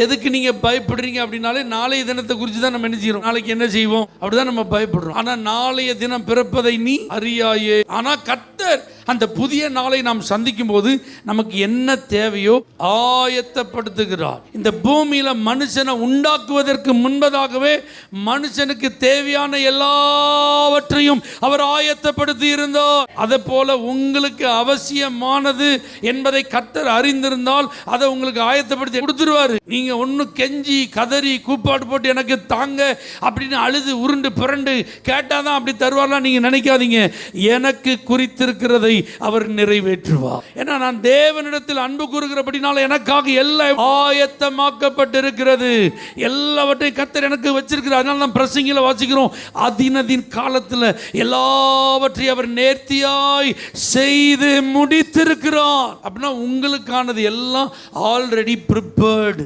எதுக்கு நீங்க பயப்படுறீங்க அப்படின்னாலே நாளைய தினத்தை குறித்து தான் நம்ம என்ன செய்யறோம், நாளைக்கு என்ன செய்வோம் அப்படிதான் நம்ம பயப்படுறோம். ஆனா நாளைய தினம் பிறப்பதை நீ அறியாயே. ஆனா கர்த்தர் அந்த புதிய நாளை நாம் சந்திக்கும் போது நமக்கு என்ன தேவையோ ஆயத்தப்படுத்துகிறார். இந்த பூமியில மனுஷனை உண்டாக்குவதற்கு முன்பதாகவே மனுஷனுக்கு தேவையான எல்லாவற்றையும் அவர் ஆயத்தப்படுத்தி இருந்தார். அதே போல உங்களுக்கு அவசியமானது என்பதை கர்த்தர் அறிந்திருந்தால் அதை உங்களுக்கு ஆயத்தப்படுத்தி கொடுத்துருவாரு. நீங்க ஒன்னு கெஞ்சி கதறி கூப்பாடு போட்டு எனக்கு தாங்க அப்படின்னு அழுது உருண்டு புரண்டு கேட்டாதான் அப்படி தருவார்லாம் நீங்க நினைக்காதீங்க. எனக்கு குறித்திருக்கிறதை அவர் நிறைவேற்றுவார். ஏன்னா நான் தேவனிடத்தில் அன்பு கூறுகிறபடினால எனக்காக எல்லாம் ஆயத்தமாக்கப்பட்டிருக்கிறது. எல்லாவற்றையும் கர்த்தர் எனக்கு வச்சிருக்கிறார். அதனால தான் பிரசங்கில வாசிக்கிறோம், அதினதின் காலத்தில் எல்லாவற்றையும் அவர் நேர்த்தியாய் செய்து முடித்திருக்கிறார். அப்படின்னா உங்களுக்கானது எல்லாம் ஆல்ரெடி ப்ரிப்பேர்டு.